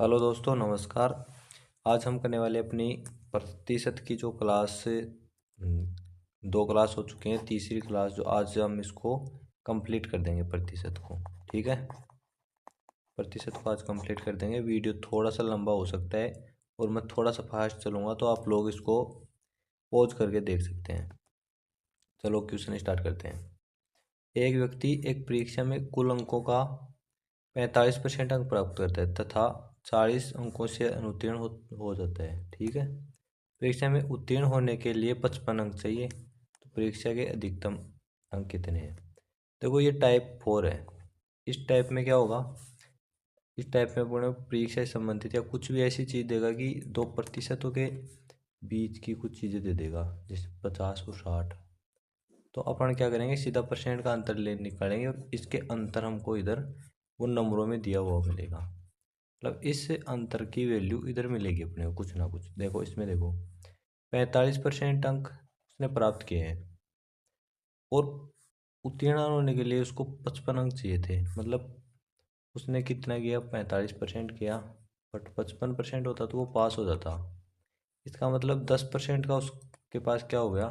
Hello दोस्तों, नमस्कार। आज हम करने वाले अपनी प्रतिशत की जो क्लास से 2 क्लास हो चुके हैं। तीसरी क्लास जो आज हम इसको कंप्लीट कर देंगे प्रतिशत को। ठीक है, प्रतिशत को आज कंप्लीट कर देंगे। वीडियो थोड़ा सा लंबा हो सकता है और मैं थोड़ा सा फास्ट चलूँगा, तो आप लोग इसको पॉज करके देख सकते हैं। चलो क्वेश्चन स्टार्ट करते हैं। एक व्यक्ति एक परीक्षा में कुल अंकों का 45% अंक प्राप्त करता है तथा 40 अंकों से अनुत्तीर्ण हो जाता है। ठीक है, परीक्षा में उत्तीर्ण होने के लिए 55 अंक चाहिए, तो परीक्षा के अधिकतम अंक कितने हैं? देखो, ये टाइप 4 है। इस टाइप में क्या होगा, इस टाइप में अपने परीक्षा से संबंधित या कुछ भी ऐसी चीज़ देगा कि 2% के बीच की कुछ चीज़ें दे देगा, जैसे 50 और 60। तो अपन क्या करेंगे, सीधा परसेंट का अंतर ले निकालेंगे और इसके अंतर हमको इधर वो नंबरों में दिया हुआ मिलेगा। मतलब इस अंतर की वैल्यू इधर मिलेगी अपने को कुछ ना कुछ। देखो इसमें, देखो 45% अंक उसने प्राप्त किए हैं और उत्तीर्ण होने के लिए उसको 55 अंक चाहिए थे। मतलब उसने कितना किया, 45% किया, बट 55% होता तो वो पास हो जाता। इसका मतलब 10% का उसके पास क्या हो गया,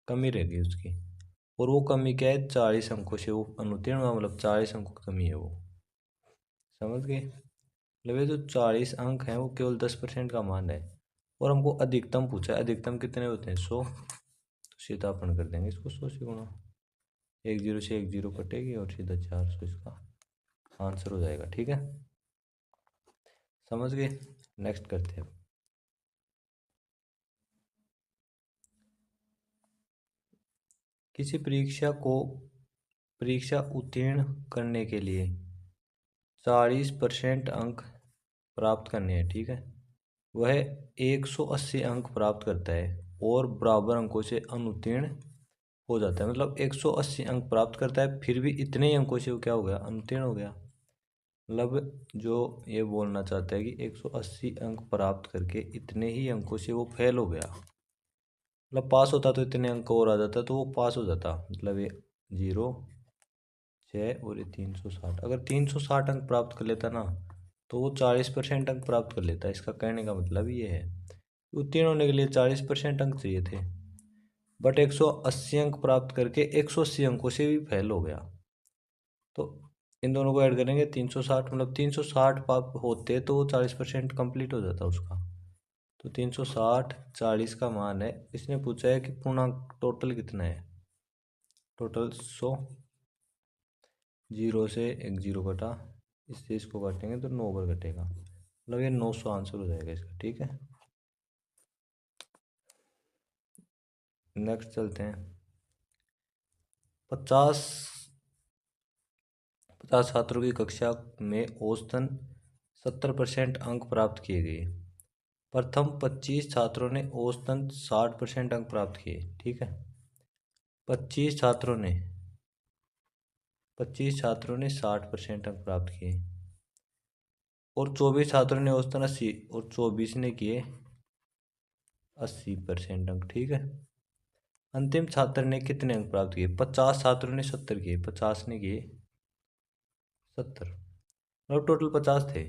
कमी रह गई उसकी। और वो कमी क्या है, 40 अंकों से वो अनुत्तीर्ण हुआ। मतलब 40 अंकों की कमी है वो। समझ गए? मतलब ये जो 40 अंक हैं वो केवल 10% का मान है। और हमको अधिकतम पूछा है। अधिकतम कितने होते हैं, 100। तो सीधा अपन कर देंगे इसको 100 से गुणा। एक जीरो से एक जीरो कटेगी और सीधा 400 इसका आंसर हो जाएगा। ठीक है, समझ गए? नेक्स्ट करते हैं। किसी परीक्षा उत्तीर्ण करने के लिए 40% अंक प्राप्त करने हैं। ठीक है, वह 180 अंक प्राप्त करता है और बराबर अंकों से अनुत्तीर्ण हो जाता है। मतलब 180 अंक प्राप्त करता है, फिर भी इतने ही अंकों से वो क्या हो गया, अनुत्तीर्ण हो गया। मतलब जो ये बोलना चाहता है कि 180 अंक प्राप्त करके इतने ही अंकों से वो फेल हो गया। मतलब पास होता तो इतने अंक और आ जाता तो वो पास हो जाता। मतलब ये 0, 6 और ये 360। अगर 360 अंक प्राप्त कर लेता ना, तो वो 40% अंक प्राप्त कर लेता। इसका कहने का मतलब ये है, उत्तीर्ण होने के लिए 40% अंक चाहिए थे, बट 180 अंक प्राप्त करके 180 अंकों से भी फेल हो गया। तो इन दोनों को ऐड करेंगे, 360। मतलब 360 पाप होते तो वो 40% कंप्लीट हो जाता उसका। तो 360 40 का मान है। इसने पूछा है कि पूर्णांक टोटल कितना है। टोटल 100। जीरो से एक जीरो कटा, इससे इसको काटेंगे तो 9 पर कटेगा। मतलब ये 900 आंसर हो जाएगा इसका। ठीक है, नेक्स्ट चलते हैं। 50 50 छात्रों की कक्षा में औसतन 70% अंक प्राप्त किए गए। प्रथम 25 छात्रों ने औसतन 60% अंक प्राप्त किए। ठीक है, 25 छात्रों ने 60% अंक प्राप्त किए और 24 छात्रों ने औसतन 80 और 24 ने किए 80% अंक। ठीक है, अंतिम छात्र ने कितने अंक प्राप्त किए? 50 छात्रों ने 70 किए, 50 ने किए 70। मतलब टोटल 50 थे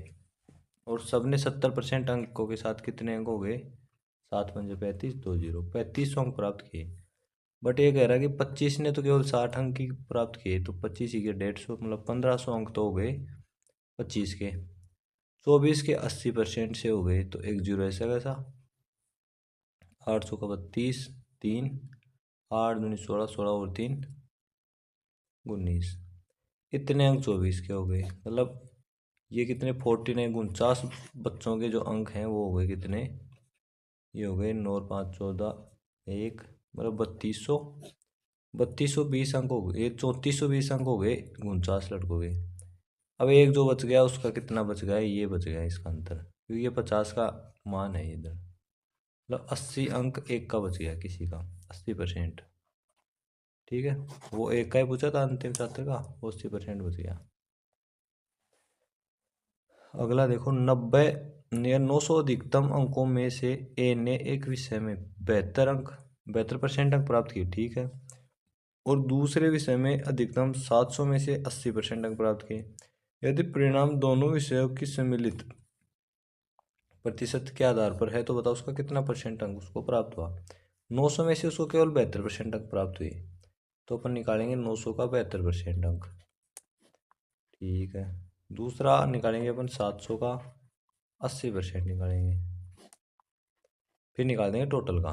और सब ने 70% अंकों के साथ कितने अंक हो गए? 7×5 = 35, 2 जीरो, 3500 अंक प्राप्त किए। बट ये कह रहा है कि 25 ने तो केवल 60 अंक ही प्राप्त किए, तो 25 ही के 150, मतलब 1500 अंक तो हो गए 25 के। 24 के 80% से हो गए, तो एक जीरो ऐसा कैसा। 800 का 32, 3, 8 दूनी 16, 16 और 3 19। इतने अंक 24 के हो गए। मतलब ये कितने, 49, 49 बच्चों के जो अंक हैं वो हो गए कितने, ये हो गए 9 और 5 14, एक, मतलब 3200। 3220 अंक हो गए, ये 3420 अंक हो गए 49 लड़कों के। अब एक जो बच गया उसका कितना बच गया, ये बच गया इसका अंतर, क्योंकि ये 50 का मान है इधर। मतलब 80 अंक एक का बच गया किसी का, 80%। ठीक है, वो एक का ही पूछा था अंतिम छात्र का, वो 80% बच गया। अगला देखो, 90 या 900 अधिकतम अंकों में से ए ने एक विषय में 72% अंक प्राप्त किए। ठीक है, और दूसरे विषय में अधिकतम 700 में से 80% अंक प्राप्त किए। यदि परिणाम दोनों विषयों की सम्मिलित प्रतिशत के आधार पर है, तो बताओ उसका कितना परसेंट अंक उसको प्राप्त हुआ। 900 में से उसको केवल 72% अंक प्राप्त हुए, तो अपन निकालेंगे 900 का 72% अंक। ठीक है, दूसरा निकालेंगे अपन 700 का 80% निकालेंगे, फिर निकाल देंगे टोटल का।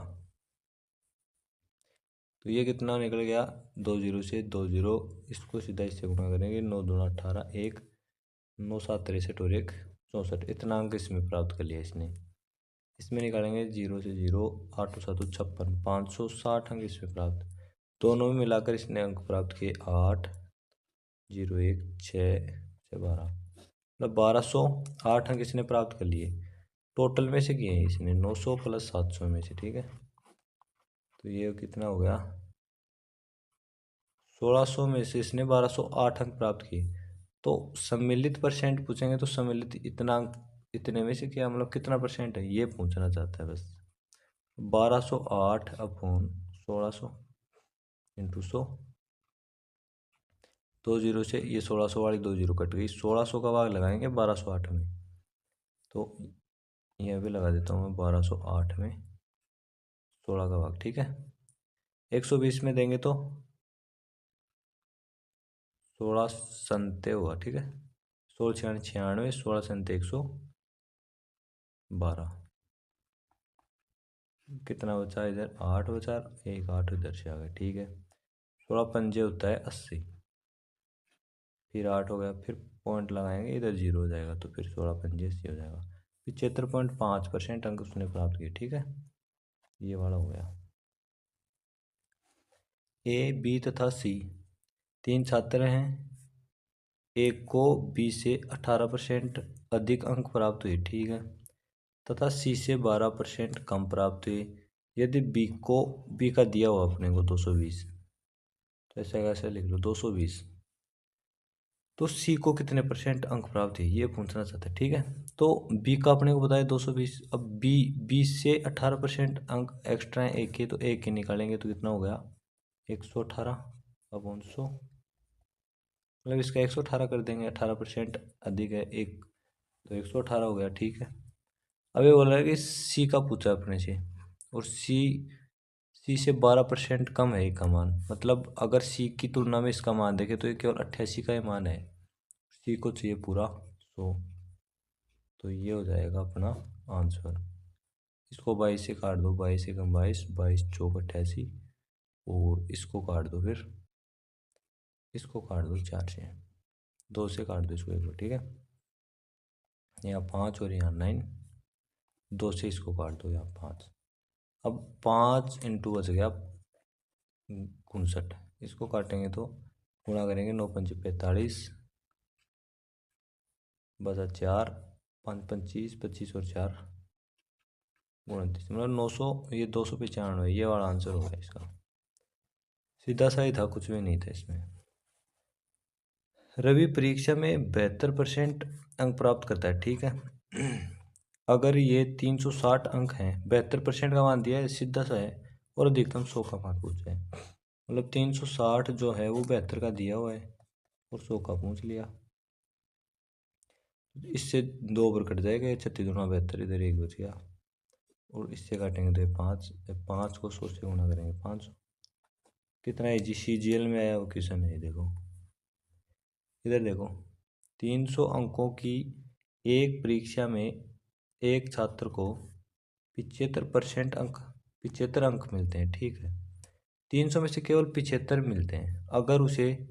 तो ये कितना निकल गया, 2 जीरो से 2 जीरो, इसको सीधा इससे गुणा करेंगे, 9 दूना 18, 1 9 7 63 और 1 64, इतना अंक इसमें प्राप्त कर लिया इसने। इसमें निकालेंगे 0 से 0, 8 7 56, 560 अंक इसमें प्राप्त। दोनों में मिलाकर इसने अंक प्राप्त किए 8 0 1 6 12, मतलब 1208 अंक इसने प्राप्त कर लिए। टोटल में से किए हैं इसने 900 प्लस 700 में से। ठीक है, तो ये कितना हो गया, 1600 में से इसने 1208 अंक प्राप्त किए। तो सम्मिलित परसेंट पूछेंगे तो सम्मिलित इतना अंक, इतने में से क्या मतलब कितना परसेंट है ये पूछना चाहता है बस। 1208 अपॉन 1600 इंटू 100, 2 जीरो से ये 1600 वाली 2 जीरो कट गई, 1600 का भाग लगाएंगे 1208 में, तो यह भी लगा देता हूँ मैं 1208 में 16 का भाग। ठीक है, 120 में देंगे तो 16 संते हुआ। ठीक है, 16 96, 16 संते 112, कितना बचा इधर 8 बचा, एक 8 इधर से आ गया। ठीक है, 16 पंजे होता है 80, फिर 8 हो गया, फिर पॉइंट लगाएंगे इधर 0 हो जाएगा, तो फिर 16 पंजे 80 हो जाएगा। 75.5% अंक उसने प्राप्त किए। ठीक है, ये वाला हो गया। ए बी तथा सी तीन छात्र हैं, एक को बी से 18% अधिक अंक प्राप्त हुए। ठीक है, तथा सी से 12% कम प्राप्त हुए। यदि बी का दिया हुआ अपने को 220, तो ऐसा कैसे लिख लो 220, तो सी को कितने परसेंट अंक प्राप्त है ये पूछना चाहता है। ठीक है, तो बी का अपने को बताया 220, अब बी से 18% अंक एक्स्ट्रा है एक के, तो एक के निकालेंगे तो कितना हो गया 118 अपॉन 100, मतलब इसका 118 कर देंगे, 18% अधिक है एक, तो 118 हो गया। ठीक है, अब ये बोल रहा है कि सी का पूछा अपने से, और सी से 12% कम है एक का मान, मतलब अगर सी की तुलना में इसका मान देखें तो ये केवल 88 का ही मान है, सी को चाहिए पूरा 100, तो ये हो जाएगा अपना आंसर। इसको 22 से काट दो, 22 से कम 22, 22 चौक 88, और इसको काट दो, फिर इसको काट दो 4 से, 2 से काट दो इसको एक बार। ठीक है, यहाँ 5 और यहाँ 9, 2 से इसको काट दो, यहाँ 5, अब 5 इंटू बच गया 59, इसको काटेंगे तो गुणा करेंगे, 9 पंचे 45, बचा 4, 5 25, 25 और 4 29, मतलब 900, ये 295, ये वाला आंसर होगा इसका। सीधा सा ही था, कुछ भी नहीं था इसमें। रवि परीक्षा में 72% अंक प्राप्त करता है। ठीक है, अगर ये 360 अंक हैं, 72% का मान दिया है, सीधा सा है, और अधिकतम 100 का मान पूछा है, मतलब 360 जो है वो 72 का दिया हुआ है और 100 का पूछ लिया। इससे 2 पर कट जाएगा, 36 दूना 72, इधर एक बच गया, और इससे काटेंगे तो 5, 5 को 100 से गुणा करेंगे 500, कितना है जी CGL में आया वो क्वेश्चन है। देखो इधर देखो, 300 अंकों की एक परीक्षा में एक छात्र को 75% अंक, 75 अंक मिलते हैं। ठीक है, 300 में से केवल 75 मिलते हैं, अगर उसे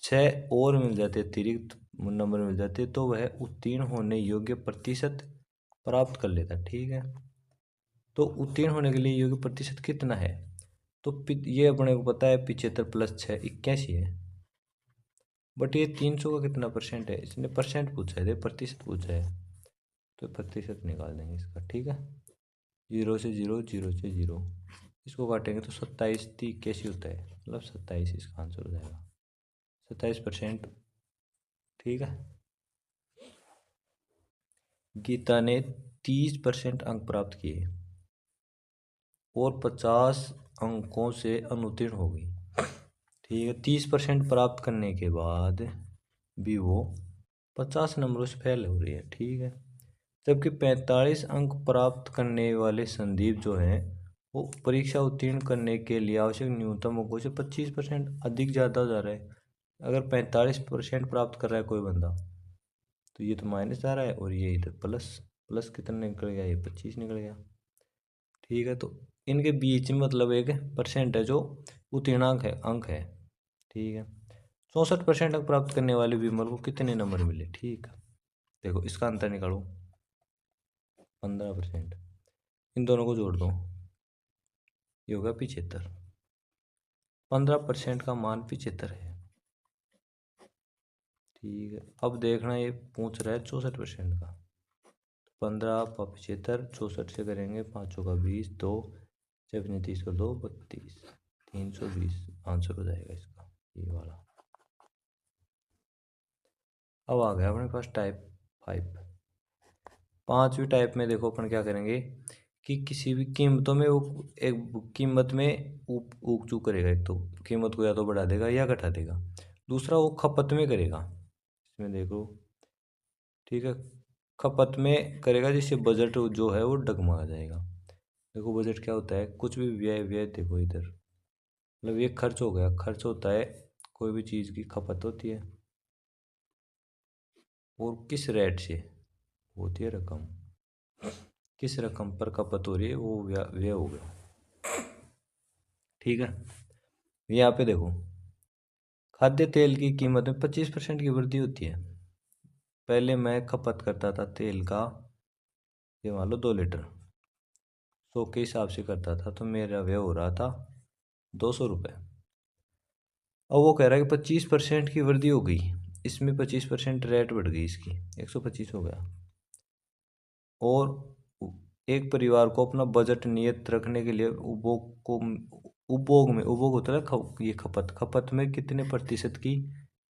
6 और मिल जाते, अतिरिक्त नंबर मिल जाते, तो वह उत्तीर्ण होने योग्य प्रतिशत प्राप्त कर लेता। ठीक है, तो उत्तीर्ण होने के लिए योग्य प्रतिशत कितना है, तो ये अपने को पता है 75 प्लस 6 81 है, बट ये 300 का कितना परसेंट है, इसने परसेंट पूछा है, प्रतिशत पूछा है, तो प्रतिशत निकाल देंगे इसका। ठीक है, 0 से 0, 0 से 0, इसको काटेंगे तो 27 81 होता है, मतलब 27 इसका आंसर हो जाएगा, 27%। ठीक है, गीता ने 30% अंक प्राप्त किए और 50 अंकों से अनुत्तीर्ण हो गई। ठीक है, 30% प्राप्त करने के बाद भी वो 50 नंबरों से फेल हो रही है। ठीक है, जबकि 45 अंक प्राप्त करने वाले संदीप जो हैं वो परीक्षा उत्तीर्ण करने के लिए आवश्यक न्यूनतम अंकों से 25% अधिक ज़्यादा हो जा रहा है। अगर 45% प्राप्त कर रहा है कोई बंदा, तो ये तो माइनस आ रहा है और ये इधर प्लस। प्लस कितना निकल गया, ये 25 निकल गया। ठीक है, तो इनके बीच में मतलब एक परसेंट है जो उत्तीर्णांक है, अंक है। ठीक है, 64% अंक प्राप्त करने वाले विमल को कितने नंबर मिले। ठीक है, देखो इसका अंतर निकालो, 15%। इन दोनों को जोड़ दो, ये होगा 75। 15% का मान 75 है। ठीक है, अब देखना ये पूछ रहा है 64% का। 15 75 64 से करेंगे, 5 का 20, 2 7 30 और 2 32, 320 आंसर हो जाएगा इसका, ये वाला। अब आ गया अपने पास टाइप 5। पांचवी टाइप में देखो अपन क्या करेंगे कि किसी भी कीमतों में वो एक कीमत में ऊक चूक करेगा। एक तो कीमत को या तो बढ़ा देगा या घटा देगा। दूसरा वो खपत में करेगा, इसमें देखो। ठीक है, खपत में करेगा जिससे बजट जो है वो डगमगा जाएगा। देखो बजट क्या होता है, कुछ भी व्यय, व्यय देखो इधर, मतलब ये खर्च हो गया। खर्च होता है कोई भी चीज़ की खपत होती है, और किस रेट से होती है रकम, किस रकम पर खपत हो रही है वो व्यय हो गया। ठीक है, यहाँ पे देखो खाद्य तेल की कीमत में 25% की वृद्धि होती है। पहले मैं खपत करता था तेल का, ये मान लो 2 लीटर, 100 के हिसाब से करता था, तो मेरा व्यय हो रहा था 200 रुपये। अब वो कह रहा है कि 25% की वृद्धि हो गई, इसमें 25% रेट बढ़ गई इसकी, 125 हो गया। और एक परिवार को अपना बजट नियत रखने के लिए उपभोग होता है ये खपत में कितने प्रतिशत की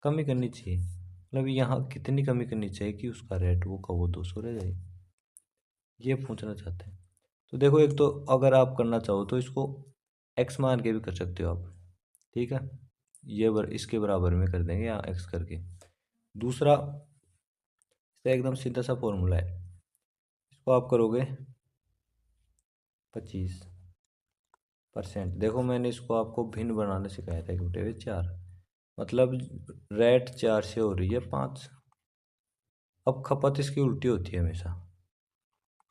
कमी करनी चाहिए, मतलब यहाँ कितनी कमी करनी चाहिए कि उसका रेट वो का वो 200 रह जाए, ये पूछना चाहते हैं। तो देखो, एक तो अगर आप करना चाहो तो इसको एक्स मान के भी कर सकते हो आप। ठीक है, ये इसके बराबर में कर देंगे यहाँ एक्स करके। दूसरा, इसका एकदम सीधा सा फॉर्मूला है, इसको आप करोगे 25%। देखो मैंने इसको आपको भिन्न बनाना सिखाया था, 1/4, मतलब रेट 4 से हो रही है 5। अब खपत इसकी उल्टी होती है हमेशा,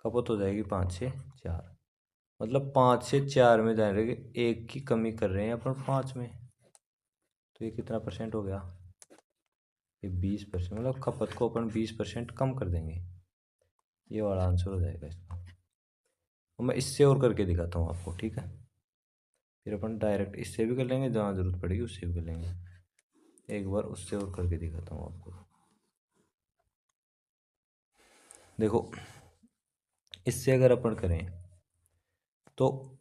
खपत हो जाएगी 5 से 4, मतलब 5 से 4 में जाएंगे, एक की कमी कर रहे हैं अपन 5 में, तो ये कितना परसेंट हो गया, ये 20%, मतलब खपत को अपन 20% कम कर देंगे, ये वाला आंसर हो जाएगा इसका। और मैं इससे और करके दिखाता हूँ आपको। ठीक है, फिर अपन डायरेक्ट इससे भी कर लेंगे, जहाँ ज़रूरत पड़ेगी उससे भी कर लेंगे। एक बार उससे और करके दिखाता हूँ आपको। देखो इससे अगर अपन करें तो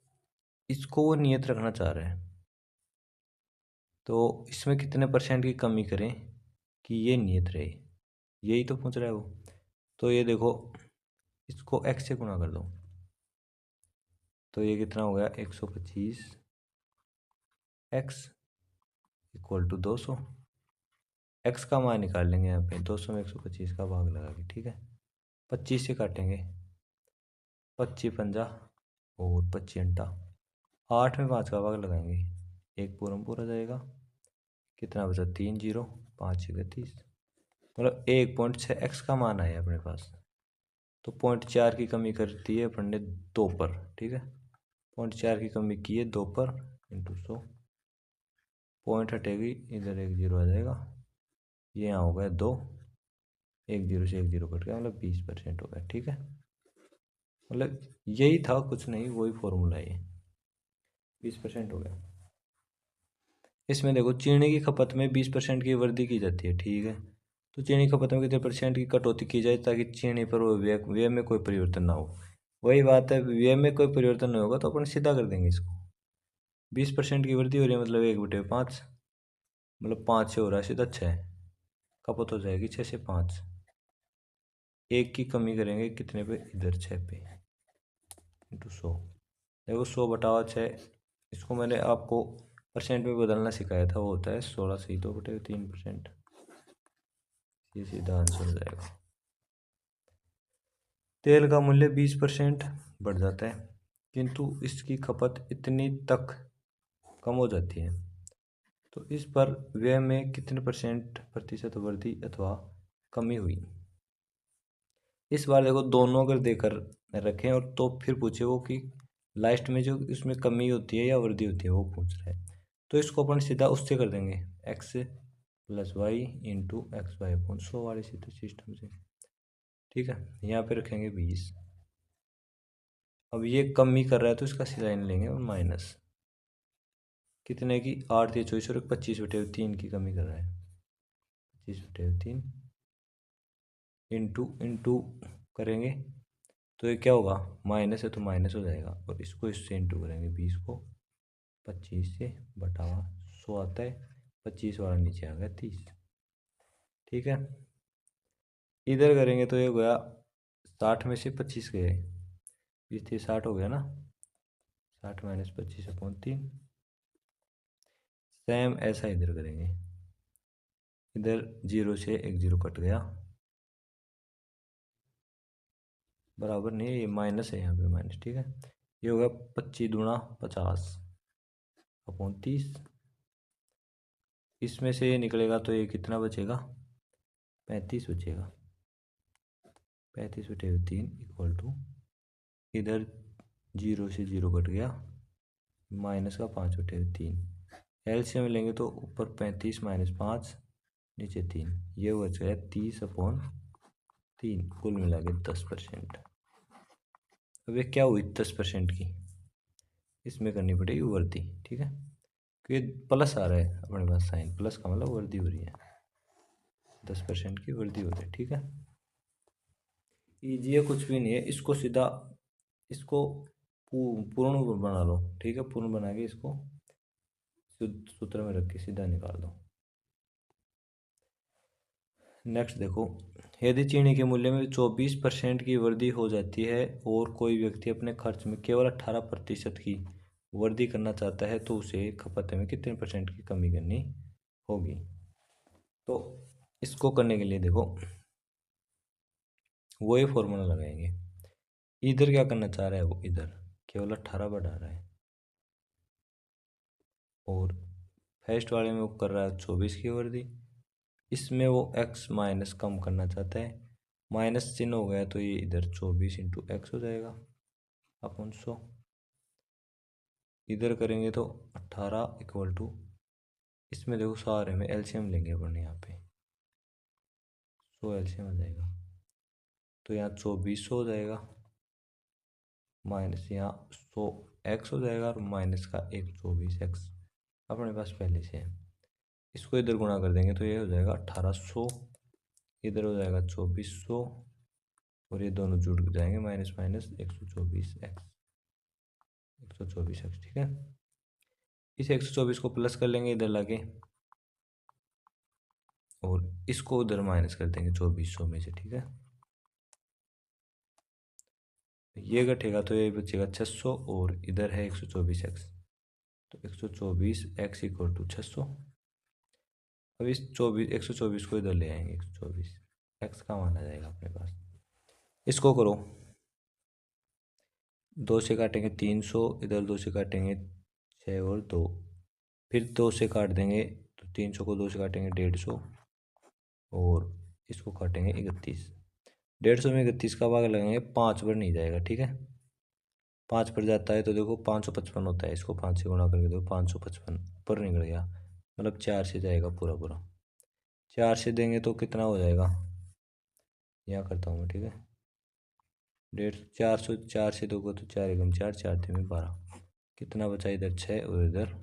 इसको वो नियत रखना चाह रहे हैं, तो इसमें कितने परसेंट की कमी करें कि ये नियत रहे, यही तो पूछ रहा है वो। तो ये देखो, इसको x से गुणा कर दो, तो ये कितना हो गया, 125 x इक्वल टू 200। x का मान निकाल लेंगे यहाँ पे, 200 में 125 का भाग लगा के। ठीक है, 25 से काटेंगे, 25 पंजा और 25 अंटा, 8 में 5 का भाग लगाएंगे, एक पूरा पूरा जाएगा, कितना बचा, 3 जीरो, 5 31, मतलब 1.6 x का मान आया अपने पास। तो 0.4 की कमी करती है अपन ने 2 पर। ठीक है, 0.4 की कमी की है 2 पर, इंटू 100, पॉइंट हटेगी इधर, 1 जीरो आ जाएगा, ये यहाँ हो गया 2, 1 जीरो से 1 जीरो कट गया, मतलब 20% हो गया। ठीक है, मतलब यही था, कुछ नहीं, वही फॉर्मूला है, 20% हो गया। इसमें देखो चीनी की खपत में 20% की वृद्धि की जाती है। ठीक है, तो चीनी खपत में कितने परसेंट की कटौती की जाए ताकि चीनी पर व्यय में कोई परिवर्तन ना हो। वही बात है, व्यय में कोई परिवर्तन नहीं होगा तो अपन सीधा कर देंगे इसको। 20% की वृद्धि हो रही है, मतलब 1/5, मतलब 5 से हो रहा है सीधा 6, खपत हो जाएगी 6 से 5, एक की कमी करेंगे कितने पे, इधर 6 पे, इंटू 100। देखो 100/6, इसको मैंने आपको परसेंट में बदलना सिखाया था, वो होता है 16 सही 2/3%, ये सीधा आंसर हो जाएगा। तेल का मूल्य 20% बढ़ जाता है, किंतु इसकी खपत इतनी तक कम हो जाती है, तो इस पर व्यय में कितने प्रतिशत वृद्धि अथवा कमी हुई। इस बार देखो दोनों अगर देकर रखें और तो फिर पूछे वो कि लास्ट में जो इसमें कमी होती है या वृद्धि होती है वो पूछ रहा है, तो इसको अपन सीधा उससे कर देंगे x plus y into x y upon 100 वाले सीधे सिस्टम से। ठीक है, यहाँ पे रखेंगे 20। अब ये कमी कर रहा है तो इसका साइन लेंगे और माइनस कितने की 8 या 24 और 25/3 की कमी कर रहा है, 25/3 इंटू इंटू करेंगे तो ये क्या होगा, माइनस है तो माइनस हो जाएगा, और इसको इससे इंटू करेंगे 20 को 25 से बटावा 100 आता है, 25 वाला नीचे आ गया 30। ठीक है, इधर करेंगे तो ये हो गया 60 में से 25 गए, 20 30 60 हो गया ना, 60 माइनस 25/3। सेम ऐसा इधर करेंगे, इधर 0 से एक 0 कट गया, बराबर नहीं है, ये माइनस है यहाँ पे माइनस। ठीक है, ये हो गया 25 दूना 50/30। इसमें से ये निकलेगा तो ये कितना बचेगा, 35 बचेगा, 35/3 इक्वल टू इधर 0 से 0 कट गया, माइनस का 5/3। एलसीएम लेंगे तो ऊपर 35 माइनस 5 नीचे 3, ये बच गया 30/3, कुल मिला के 10%। अब ये क्या हुई 10% की, इसमें करनी पड़ेगी वृद्धि। ठीक है, क्योंकि प्लस आ रहा है अपने पास साइन, प्लस का मतलब वृद्धि हो रही है, 10% की वृद्धि हो रही है। ठीक है, ईजी है, कुछ भी नहीं है, इसको सीधा इसको पूर्ण बना लो। ठीक है, पूर्ण बना के इसको सूत्र में रख के सीधा निकाल दो। नेक्स्ट देखो, यदि चीनी के मूल्य में 24% की वृद्धि हो जाती है और कोई व्यक्ति अपने खर्च में केवल 18% की वृद्धि करना चाहता है तो उसे खपत में कितने % की कमी करनी होगी। तो इसको करने के लिए देखो वही फॉर्मूला लगाएंगे, इधर क्या करना चाह रहा है वो, इधर केवल 18 बढ़ा रहा है, और फर्स्ट वाले में वो कर रहा है 24 की वृद्धि, इसमें वो x माइनस कम करना चाहता है, माइनस चिन्ह हो गया तो ये इधर 24 इंटू एक्स हो जाएगा अपन 100। इधर करेंगे तो 18 इक्वल टू, इसमें देखो सारे में एलसीएम लेंगे अपन, यहाँ पे 100 एलसीएम आ जाएगा, तो यहाँ 2400 हो जाएगा, माइनस यहाँ 100 x हो जाएगा, और माइनस का एक 24x अपने पास पहले से है, इसको इधर गुणा कर देंगे तो ये हो जाएगा 1800, इधर हो जाएगा 2400, और ये दोनों जुड़ जाएंगे, माइनस माइनस 124x। ठीक है, इस 124 को प्लस कर लेंगे इधर लाके, और इसको उधर माइनस कर देंगे 2400 में से। ठीक है, ये घटेगा तो ये बचेगा 600, और इधर है 124x, तो 124x इक्वल टू 600। अब इस 124 को इधर ले आएंगे, 124x का मान आ जाएगा अपने पास। इसको करो, 2 से काटेंगे 300, इधर 2 से काटेंगे 6 और 2, फिर 2 से काट देंगे तो 300 को 2 से काटेंगे 150, और इसको काटेंगे 31। 150 में 31 का भाग लगाएंगे, 5 पर नहीं जाएगा। ठीक है, 5 पर जाता है तो देखो 555 होता है, इसको 5 से गुणा करके देखो 555 पर निकल गया, मतलब 4 से जाएगा पूरा पूरा, 4 से देंगे तो कितना हो जाएगा, यहाँ करता हूँ मैं। ठीक है, 400 4 से दोगे तो 4 एकम 4, 4 में 12, कितना बचा इधर 6 और इधर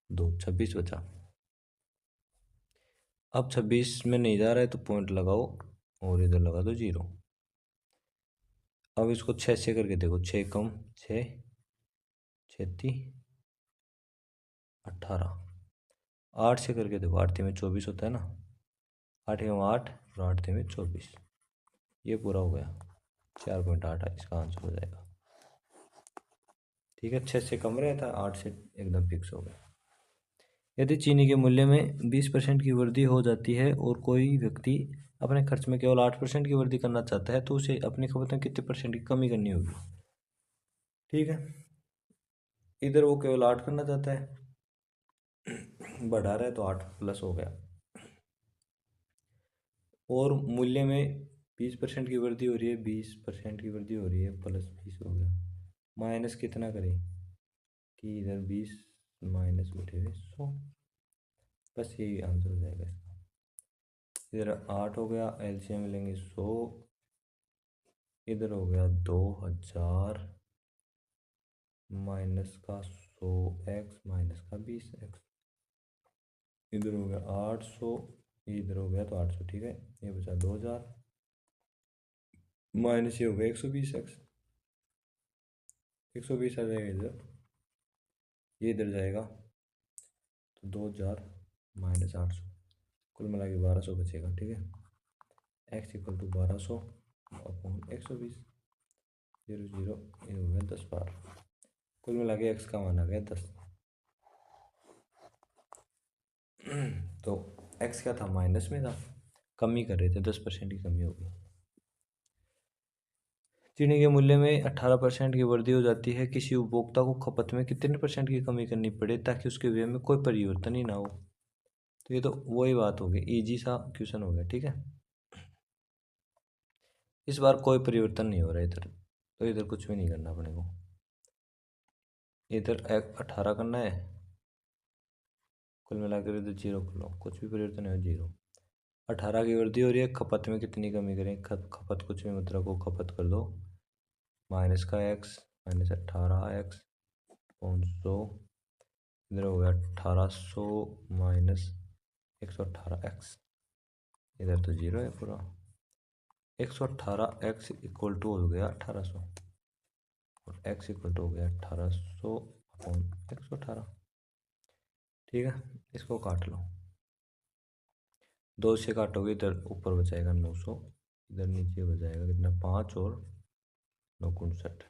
2, 26 बचा। अब 26 में नहीं जा रहा है तो पॉइंट लगाओ और इधर लगा दो 0। अब इसको 6 से करके देखो, 6 कम 6 36 18, 8 से करके देखो, 8 में 24 होता है ना, 8 एवं 8 और 8 में 24, ये पूरा हो गया 4.8 इसका आंसर हो जाएगा। ठीक है, 6 से कम रहता है, 8 से एकदम फिक्स हो गया। यदि चीनी के मूल्य में 20% की वृद्धि हो जाती है और कोई व्यक्ति अपने खर्च में केवल 8% की वृद्धि करना चाहता है तो उसे अपनी खपत में कितने परसेंट की कमी करनी होगी। ठीक है, इधर वो केवल 8 करना चाहता है, बढ़ा रहा है तो 8 प्लस हो गया, और मूल्य में 20% की वृद्धि हो रही है, 20% की वृद्धि हो रही है, प्लस 20 हो गया, माइनस कितना करें कि इधर 20 माइनस बटे 100, बस यही आंसर हो जाएगा इसका। इधर 8 हो गया, एलसीएम लेंगे 100, इधर हो गया 2000 माइनस का 100x माइनस का 20x, इधर हो गया 800, इधर हो गया तो 800, ठीक है, ये बचा 2000 माइनस ये हो गया 120x, 120 आ जाएगा इधर, ये इधर जाएगा तो 2000 माइनस 800, कुल मिला के 1200 बचेगा। ठीक है, x इक्वल टू 1200 अपॉन 120, 0 0, ये हो गया 10 बार, कुल मिला के x का मान आ गया 10। तो x क्या था, माइनस में था, कमी कर रहे थे, 10% की कमी होगी। चीनी के मूल्य में 18% की वृद्धि हो जाती है, किसी उपभोक्ता को खपत में कितने परसेंट की कमी करनी पड़े ताकि उसके व्यय में कोई परिवर्तन ही ना हो। तो ये तो वही बात होगी, इजी सा क्वेश्चन हो गया। ठीक है, इस बार कोई परिवर्तन नहीं हो रहा इधर, तो इधर कुछ भी नहीं करना अपने को, इधर 18 करना है, कुल मिलाकर इधर 0 कर लो, कुछ भी परिवर्तन है 0। 18 की वृद्धि हो रही है, खपत में कितनी कमी करें, खपत कुछ भी मतलब को खपत कर दो, माइनस का x माइनस 18x 500, इधर हो गया 1800 माइनस 118x, इधर तो 0 है पूरा, 118x इक्वल टू हो गया 1800 और x इक्वल टू हो गया 1800 अपॉन 118। ठीक है, इसको काट लो, 2 से काटोगे इधर ऊपर बचाएगा 900, इधर नीचे बचाएगा कितना 5 और 9 59।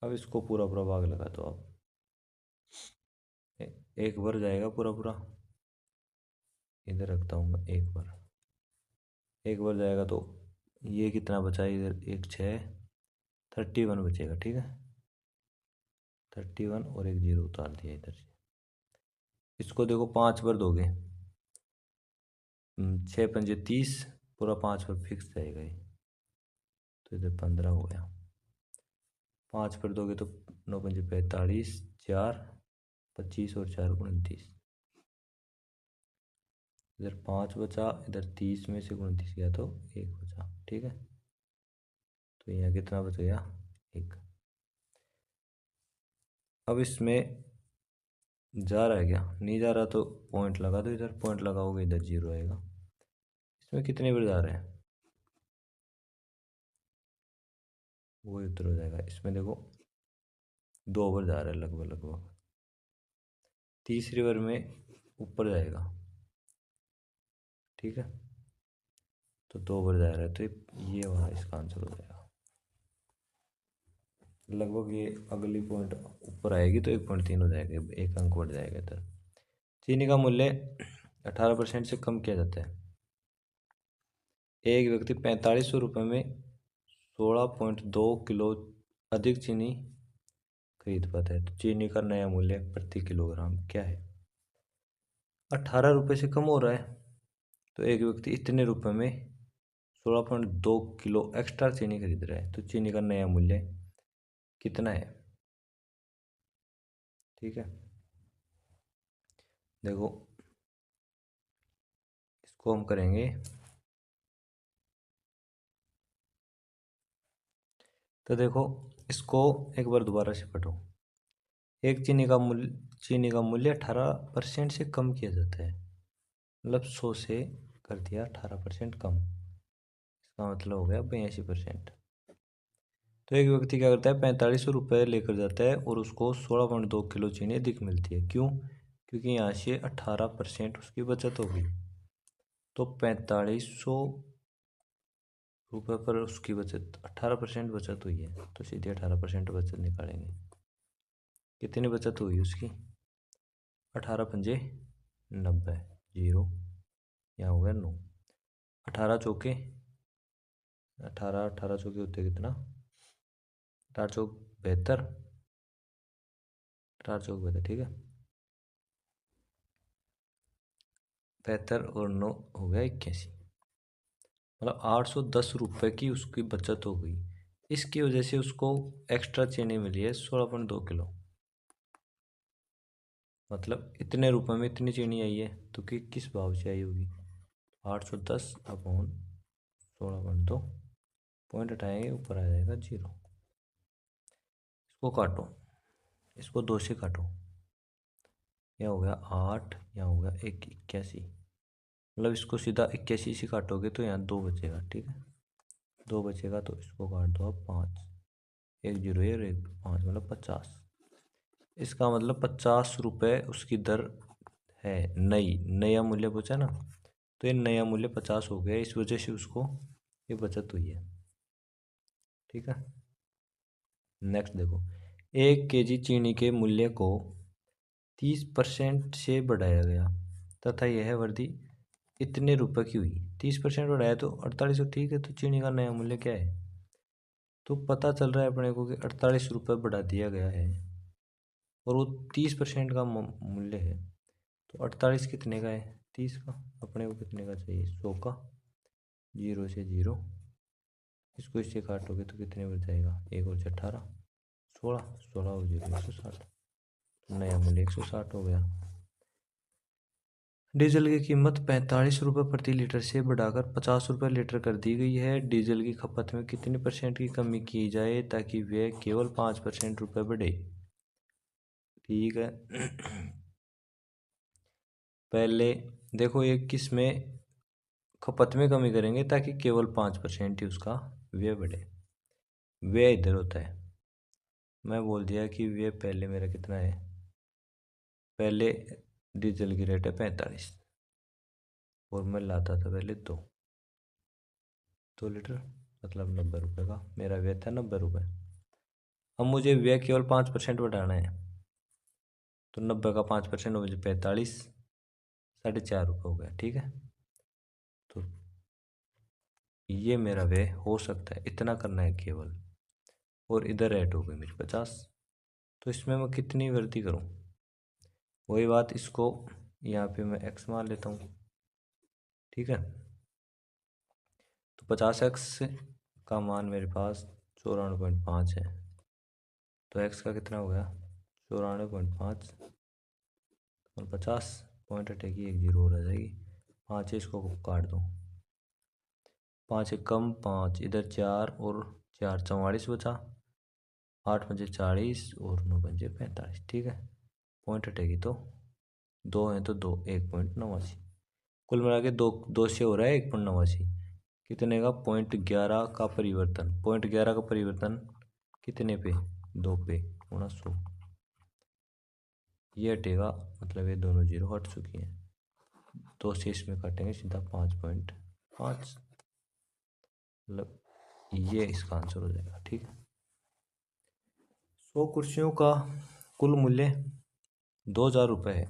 अब इसको पूरा पूरा भाग लगा दो आप, एक बार जाएगा पूरा पूरा, इधर रखता हूँ मैं एक बार, एक बार जाएगा तो ये कितना बचा, इधर एक 6 31 बचेगा। ठीक है, 31 और एक 0 उतार दिया इधर से, इसको देखो 5 बार दोगे, 6 पंजे 30, पूरा 5 बार फिक्स जाएगा ये, तो इधर 15 हो गया, 5 पर दोगे तो 9 पंजे 45, 4 25 और 4 29, इधर 5 बचा, इधर 30 में से 29 गया तो 1 बचा। ठीक है, तो यहाँ कितना बच गया 1। अब इसमें जा रहा है क्या, नहीं जा रहा तो पॉइंट लगा दो, इधर पॉइंट लगाओगे इधर 0 आएगा। इसमें कितने बार जा रहे हैं वो उत्तर हो जाएगा, इसमें देखो 2 बार जा रहा है लगभग लगभग, तीसरी बार में ऊपर जाएगा। ठीक है, तो 2 बार जा रहा है, तो ये वहाँ इसका आंसर हो जाएगा लगभग, ये अगली पॉइंट ऊपर आएगी तो 1.3 हो जाएगा, एक अंक बढ़ जाएगा इधर। चीनी का मूल्य 18% से कम किया जाता है, एक व्यक्ति 4500 में 16.2 किलो अधिक चीनी खरीद पाता है, तो चीनी का नया मूल्य प्रति किलोग्राम क्या है। 18 रुपये से कम हो रहा है, तो एक व्यक्ति इतने रुपए में 16.2 किलो एक्स्ट्रा चीनी खरीद रहा है, तो चीनी का नया मूल्य कितना है। ठीक है, देखो इसको हम करेंगे, तो देखो इसको एक बार दोबारा से पढ़ो, एक चीनी का मूल्य 18% से कम किया जाता है, मतलब 100 से कर दिया 18% कम, इसका मतलब हो गया 82%। तो एक व्यक्ति क्या करता है, 4500 लेकर जाता है और उसको 16.2 किलो चीनी अधिक मिलती है, क्यों, क्योंकि यहाँ से 18% उसकी बचत होगी, तो 4500 पर उसकी बचत 18% बचत हुई है, तो सीधे 18% बचत निकालेंगे, कितनी बचत हुई उसकी 18 पंजे 90, 0, यहाँ हो गया 9। 18 चौके 18, 18 चौके होते कितना, 18 चौक 72, 18 चौक 72, ठीक है। 72 और 9 हो गया 81, मतलब 810 रुपये की उसकी बचत हो गई। इसकी वजह से उसको एक्स्ट्रा चीनी मिली है 16.2 किलो। मतलब इतने रुपए में इतनी चीनी आई है, तो कि किस भाव से आई होगी। 810/16.2, पॉइंट हटाएंगे ऊपर आ जाएगा 0। इसको काटो, इसको 2 से काटो, यह हो गया 8, यहाँ हो गया 81। मतलब इसको सीधा 81 से काटोगे तो यहाँ 2 बचेगा, ठीक है। 2 बचेगा तो इसको काट दो अब 5, 1 0 और 1 5, मतलब 50। इसका मतलब 50 रुपये उसकी दर है। नया मूल्य बचा ना, तो ये नया मूल्य 50 हो गया, इस वजह से उसको ये बचत हुई है, ठीक है। नेक्स्ट देखो, 1 kg चीनी के मूल्य को 30% से बढ़ाया गया तथा यह वृद्धि इतने रुपए की हुई। 30% बढ़ाया तो 48, ठीक है। तो चीनी का नया मूल्य क्या है, तो पता चल रहा है अपने को कि 48 रुपये बढ़ा दिया गया है और वो 30% का मूल्य है। तो 48 कितने का है, 30 का। अपने को कितने का चाहिए, 100 का। 0 से 0, इसको इससे काटोगे तो कितने बच जाएगा, 1 और 18, 16, 16 और 0 160, नया मूल्य 160 हो गया। डीजल की कीमत 45 रुपये प्रति लीटर से बढ़ाकर 50 रुपये लीटर कर दी गई है। डीजल की खपत में कितने % की कमी की जाए ताकि व्यय केवल 5% रुपये बढ़े, ठीक है। पहले देखो, एक किस में खपत में कमी करेंगे ताकि केवल 5% ही उसका व्यय बढ़े। व्यय इधर होता है, मैं बोल दिया कि व्यय पहले मेरा कितना है, पहले डीजल की रेट है 45 और मैं लाता था पहले 2 लीटर, मतलब 90 रुपये का मेरा व्यय था, 90 रुपये। अब मुझे व्यय केवल 5% बढ़ाना है, तो 90 का 5% हो जाए 45, 4.5 रुपये हो गया, ठीक है। तो ये मेरा व्यय हो सकता है, इतना करना है केवल, और इधर रेट हो गई मेरी 50। तो इसमें मैं कितनी वृद्धि करूँ, वही बात, इसको यहाँ पे मैं x मान लेता हूँ, ठीक है। तो 50x का मान मेरे पास 94.5 है, तो x का कितना हो गया, 94.5 और 50, पॉइंट हटेगी 1 0 और आ जाएगी। 5 है, इसको काट दो, 5 एक कम 5, इधर 4 और 4 44 बचा, 8 पंजे 40 और 9 पंजे 45, ठीक है। पॉइंट हटेगी तो 2 है तो 2, 1.89। कुल मिला के 2 से हो रहा है 1.89, कितने का, 0.11 का परिवर्तन। 0.11 का परिवर्तन कितने पे, 2 पे, गुणा 100, ये हटेगा, मतलब ये दोनों 0 हट चुकी हैं। 2 से इसमें काटेंगे सीधा 5.5, मतलब ये इसका आंसर हो जाएगा, ठीक है। 100 कुर्सियों का कुल मूल्य 2,000 रुपये है।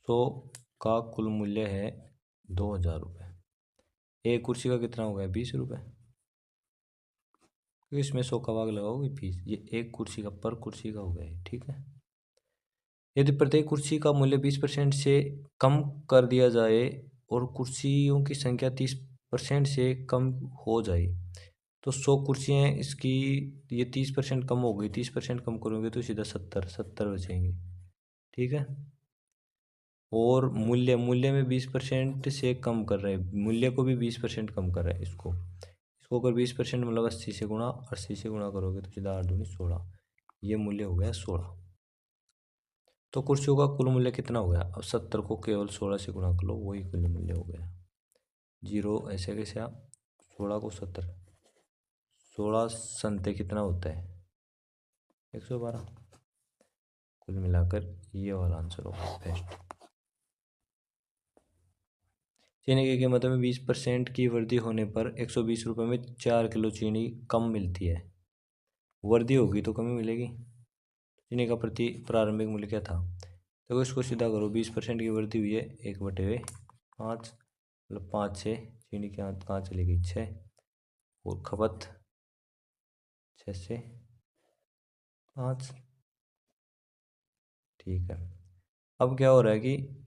100 का कुल मूल्य है 2,000 रुपये। एक कुर्सी का कितना हो गया, 20 रुपये, क्योंकि इसमें 100 का भाग लगाओगे 20, ये एक कुर्सी का पर कुर्सी का हो गया, ठीक है। यदि प्रत्येक कुर्सी का मूल्य 20% से कम कर दिया जाए और कुर्सियों की संख्या 30% से कम हो जाए, तो 100 कुर्सियाँ इसकी, ये 30% कम हो गई, 30% कम करोगे तो सीधा 70 बचेंगे, ठीक है। और मूल्य में 20% से कम कर रहे हैं, मूल्य को भी 20% कम कर रहे हैं इसको अगर 20% मतलब 80 से गुणा, 80 से गुणा करोगे तो सीधा 8 दूनी 16, ये मूल्य हो गया 16। तो कुर्सियों का कुल मूल्य कितना हो गया, अब 70 को केवल 16 से गुणा कर लो, वही कुल मूल्य हो गया। 0 ऐसे कैसे आप, 16 को 70, 16 संते कितना होता है, 112। कुल मिलाकर ये वाला आंसर होगा बेस्ट। चीनी की कीमत में 20% की वृद्धि होने पर 120 रुपये में 4 किलो चीनी कम मिलती है। वृद्धि होगी तो कमी मिलेगी, चीनी का प्रति प्रारंभिक मूल्य क्या था। तो इसको सीधा करो, 20% की वृद्धि हुई है 1/5, मतलब 5 से चीनी की कहाँ चली गई 6, और खपत 6 से 5। ठीक है, अब क्या हो रहा है कि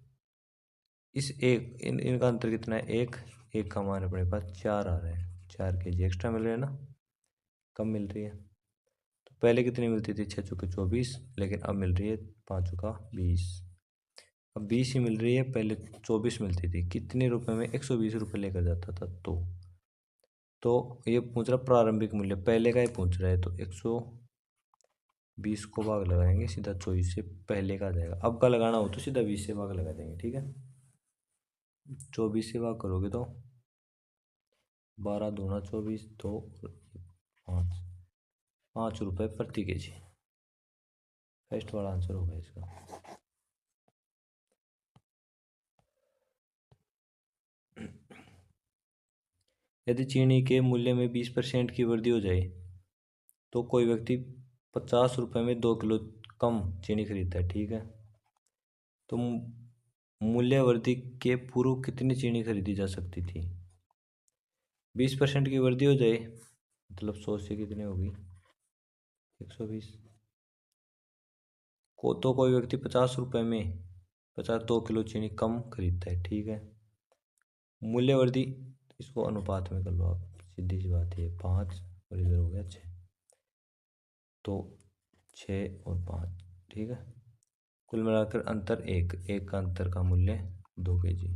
इस एक इनका अंतर कितना है, एक एक का मान अपने पास 4 आ रहा है, 4 kg एक्स्ट्रा मिल रहे हैं ना, कम मिल रही है। तो पहले कितनी मिलती थी, 6×4 = 24, लेकिन अब मिल रही है 5×20। अब 20 ही मिल रही है, पहले 24 मिलती थी। कितने रुपए में, 120 रुपये लेकर जाता था। तो ये पूछ रहा प्रारंभिक मूल्य, पहले का ही पूछ रहा है, तो 120 को भाग लगाएंगे सीधा 24 से, पहले का आ जाएगा। अब का लगाना हो तो सीधा 20 से भाग लगा देंगे। ठीक है, 24 से भाग करोगे तो 12×2 = 24, 2 5, 5 रुपये प्रति kg। फर्स्ट वाला आंसर होगा इसका। यदि चीनी के मूल्य में 20% की वृद्धि हो जाए तो कोई व्यक्ति 50 रुपये में 2 किलो कम चीनी खरीदता है। ठीक है, तो मूल्य वृद्धि के पूर्व कितनी चीनी खरीदी जा सकती थी। 20% की वृद्धि हो जाए मतलब 100 से कितनी होगी, 120 को, तो कोई व्यक्ति 50 रुपये में 2 किलो चीनी कम खरीदता है। ठीक है, मूल्य वृद्धि, इसको अनुपात में कर लो आप, सीधी सी बात है, 5 और इधर हो गया 6, तो 6 और 5। ठीक है, कुल मिलाकर अंतर एक का अंतर का मूल्य 2 kg।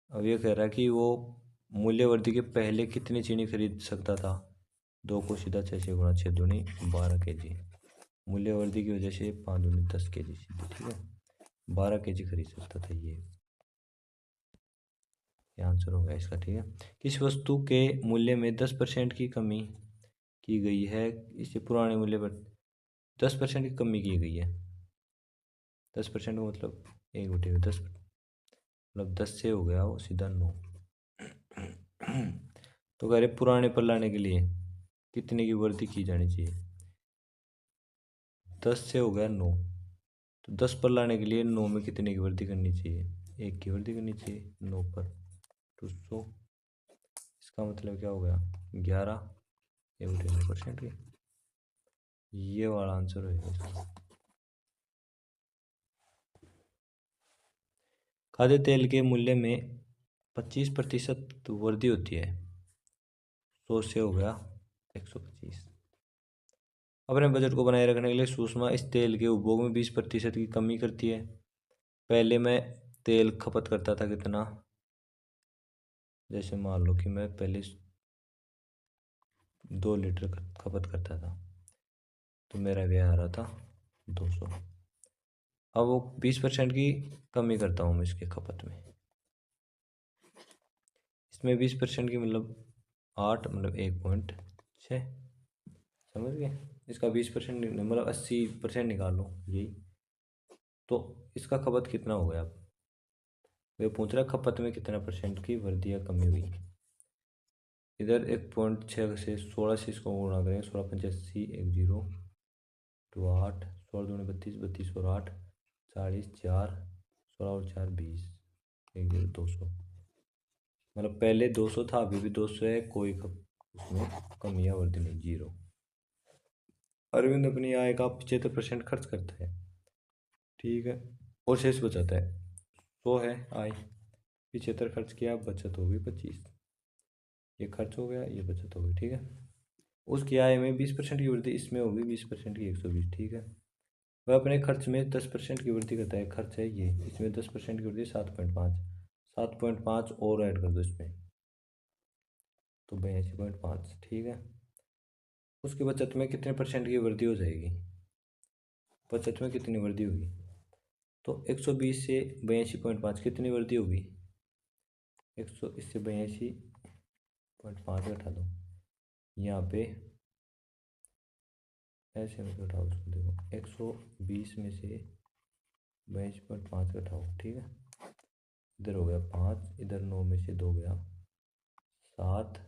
अब ये कह रहा है कि वो मूल्य वृद्धि के पहले कितनी चीनी खरीद सकता था। 2 को सीधा 6 से गुणा, 6 दूनी 12 kg। मूल्य वृद्धि की वजह से 5 दूनी 10 kg सीधी। ठीक है, 12 kg खरीद सकता था ये आंसर होगा इसका। ठीक है, किस वस्तु के मूल्य में 10% की कमी की गई है, इसे पुराने मूल्य पर 10% की कमी की गई है। 10% का मतलब 1/10, मतलब 10 से हो गया वो सीधा 9। तो कह रहे पुराने पर लाने के लिए कितने की वृद्धि की जानी चाहिए। 10 से हो गया 9, तो 10 पर लाने के लिए 9 में कितने की वृद्धि करनी चाहिए, 1 की वृद्धि करनी चाहिए 9 पर, तो 100। इसका मतलब क्या हो गया, 11 1/9% की। ये वाला आंसर होगा इसका। खाद्य तेल के मूल्य में 25% वृद्धि होती है, 100 से हो गया 125। अपने बजट को बनाए रखने के लिए सुषमा इस तेल के उपभोग में 20% की कमी करती है। पहले मैं तेल खपत करता था कितना, जैसे मान लो कि मैं पहले 2 लीटर खपत करता था, तो मेरा व्यय आ रहा था 200। अब वो 20% की कमी करता हूँ मैं इसके खपत में, इसमें 20% की मतलब 8, मतलब 1.6, समझ गए। इसका 20% मतलब 80% निकाल लो यही, तो इसका खपत कितना हो गया। अब वे पूछ रहा है खपत में कितना % की वृद्धि या कमी हुई। इधर 1.6 से 16 से इसको गुणा करेंगे, 16×5 = 80, 10 तो 8, 16 दूनी 32, 32 और 8 40, 4 16 और 4 20, 10 200। मतलब पहले 200 था, अभी भी 200 है, कोई उसमें कमी या वृद्धि नहीं, 0। अरविंद अपनी आय का 75% खर्च करता है। ठीक है, और शेष बचाता है। 100 है आय, 75 खर्च किया, बचत होगी 25। ये खर्च हो गया, ये बचत होगी। ठीक है, उसकी आय में 20% की वृद्धि, इसमें होगी 20% की 120। ठीक है, वह अपने खर्च में 10% की वृद्धि करता है, खर्च है ये, इसमें 10% की वृद्धि 7.5, 7.5 और ऐड कर दो इसमें, तो 82.5। ठीक है, उसकी बचत में कितने % की वृद्धि हो जाएगी, बचत में कितनी वृद्धि होगी, तो 120 से 82.5 कितनी वृद्धि होगी, 100 इससे 82.5 घटा दो, यहाँ पे ऐसे में घटाओ उसको, देखो 120 में से 82.5 घटाओ। ठीक है, इधर हो गया 5, इधर 9 में से 2 गया 7,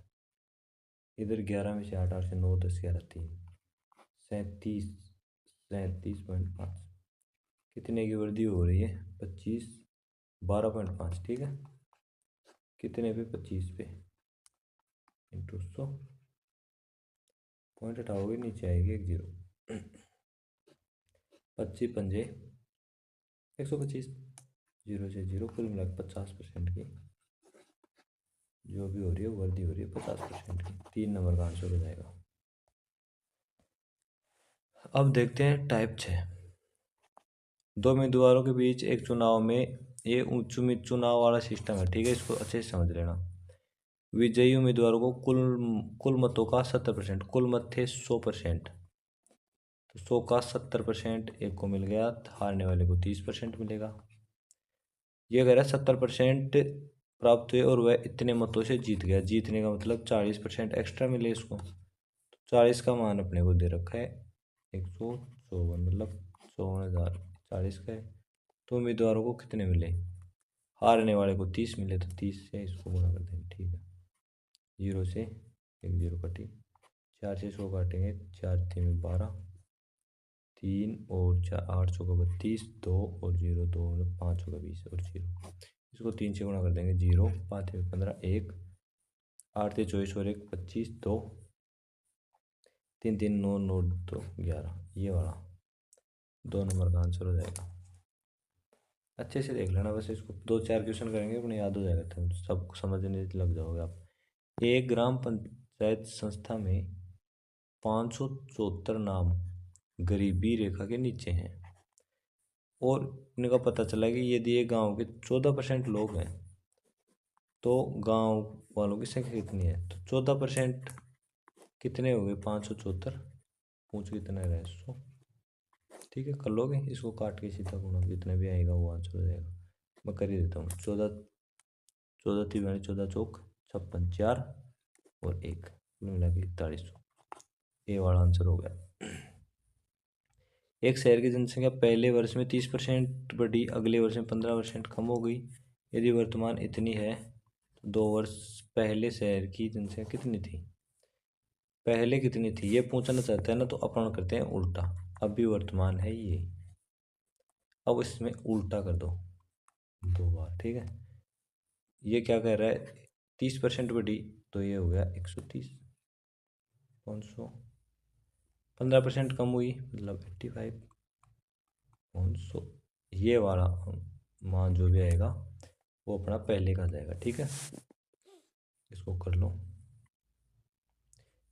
इधर 11 में से 8, 8 से 9, 10 11 3 37, 37.5। कितने की वृद्धि हो रही है? 25, 12.5। ठीक है, कितने पे? 25 पे इंटू 100। पॉइंट हटाओगे नीचे आएगी एक जीरो। 25 पंजे 125। जीरो से जीरो, कुल मिला 50% की जो भी हो रही है वृद्धि हो रही है 50% की। 3 नंबर का आंसर हो जाएगा। अब देखते हैं टाइप 6। दो उम्मीदवारों के बीच एक चुनाव में, ये चुनाव वाला सिस्टम है। ठीक है, इसको अच्छे से समझ लेना। विजयी उम्मीदवारों को कुल कुल मतों का 70%, कुल मत थे 100%, तो 100 का 70% एक को मिल गया, हारने वाले को 30% मिलेगा। ये कह रहा है 70% प्राप्त हुए और वह इतने मतों से जीत गया। जीतने का मतलब 40% एक्स्ट्रा मिले इसको। तो 40 का मान अपने को दे रखा है 154, मतलब 54,000। 40 का है, तो उम्मीदवारों को कितने मिले? हारने वाले को 30 मिले, तो 30 से इसको गुणा कर देंगे। ठीक है, जीरो से एक जीरो कटी, 4 से 100 काटेंगे, 4 3 12, 3 और 4 8 चौका 32, 2 और 0 2 मतलब 5 होगा 20 और 0। इसको 3 से गुणा कर देंगे, 0 5 में 15, 1 8 से 24 और 1 25, 2 3 3 9 9 2 11। ये वाला 2 नंबर का आंसर हो जाएगा। अच्छे से देख लेना, बस इसको 2-4 क्वेश्चन करेंगे अपने याद हो जाएगा, तो सब समझने लग जाओगे आप। एक ग्राम पंचायत संस्था में 574 नाम गरीबी रेखा के नीचे हैं, और इनका पता चला कि यदि ये गांव के 14% लोग हैं तो गांव वालों की संख्या कितनी है? तो 14% कितने हो गए? 574, पूछ कितना है? 100। ठीक है, कर लोगे इसको काट के सीधा गुणा, जितना भी आएगा वो आंसर हो जाएगा। मैं कर ही देता हूँ। 14 14 3 14 चौक 56, 4 और 1 मिला के 4100। ये वाला आंसर हो गया। एक शहर की जनसंख्या पहले वर्ष में 30% बढ़ी, अगले वर्ष में 15% कम हो गई। यदि वर्तमान इतनी है तो 2 वर्ष पहले शहर की जनसंख्या कितनी थी? पहले कितनी थी ये पूछना चाहते हैं ना, तो अपन करते हैं उल्टा। अभी वर्तमान है ये, अब इसमें उल्टा कर दो 2 बार। ठीक है, ये क्या कह रहा है? 30% बढ़ी, तो ये हो गया 130। 500 15% कम हुई मतलब 85। 500 ये वाला मान जो भी आएगा वो अपना पहले का जाएगा। ठीक है, इसको कर लो,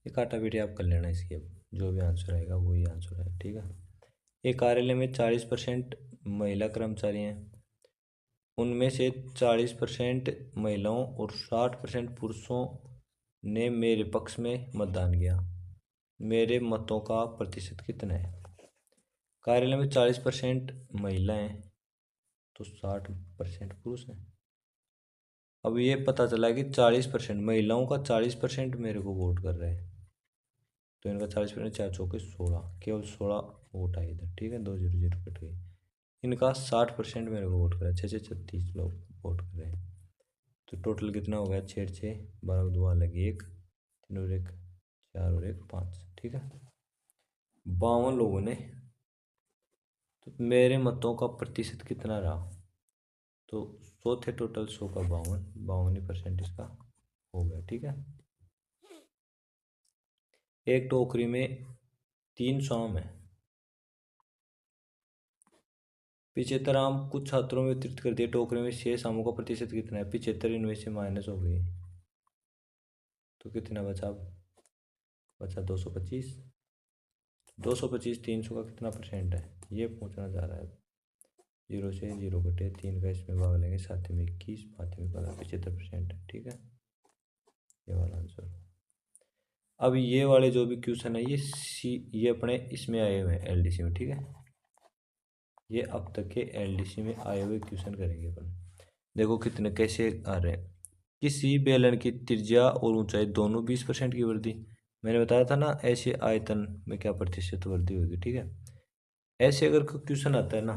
ये काटा पीटी आप कर लेना इसकी। अब जो भी आंसर आएगा वही आंसर है। ठीक है, एक कार्यालय में 40% महिला कर्मचारी हैं, उनमें से 40% महिलाओं और 60% पुरुषों ने मेरे पक्ष में मतदान किया। मेरे मतों का प्रतिशत कितना है? कार्यालय में 40% महिलाएं तो 60% पुरुष हैं। अब ये पता चला कि 40% महिलाओं का 40% मेरे को वोट कर रहे हैं, तो इनका 40%, 4 चौके 16, केवल 16 वोट आए इधर। ठीक है, 2 0 0 कट गई। इनका 60% मेरे को वोट कर रहा है, 6 36 लोग वोट कर रहे हैं। तो टोटल कितना हो गया? 6 6 12 2 अलग 1 3 और 1 4 और 1 5। ठीक है, 52 लोगों ने। तो मेरे मतों का प्रतिशत कितना रहा? तो 100 थे टोटल, 100 का 52, 52% इसका हो गया। ठीक है, एक टोकरी में 300 आम है, 75 आम कुछ छात्रों में वितरित कर दिए। टोकरी में शेष आमों का प्रतिशत कितना है? 75 इनमें से माइनस हो गई, तो कितना बचा? बचा 225। 225 300 का कितना परसेंट है ये पूछना चाह रहा है। 0 से 0 कटे, 3 का इसमें भाग लेंगे, 7 में 21, 5 में 15, 75% है। ठीक है, ये वाला आंसर। अब ये वाले जो भी क्वेश्चन है ये अपने इसमें आए हुए हैं एलडीसी में। ठीक है, ये अब तक के एलडीसी में आए हुए क्वेश्चन करेंगे अपन। देखो कितने कैसे आ रहे हैं। किसी बेलन की त्रिज्या और ऊंचाई दोनों 20% की वृद्धि। मैंने बताया था ना ऐसे आयतन में क्या प्रतिशत वृद्धि होगी। ठीक है, ऐसे अगर क्वेश्चन आता है ना,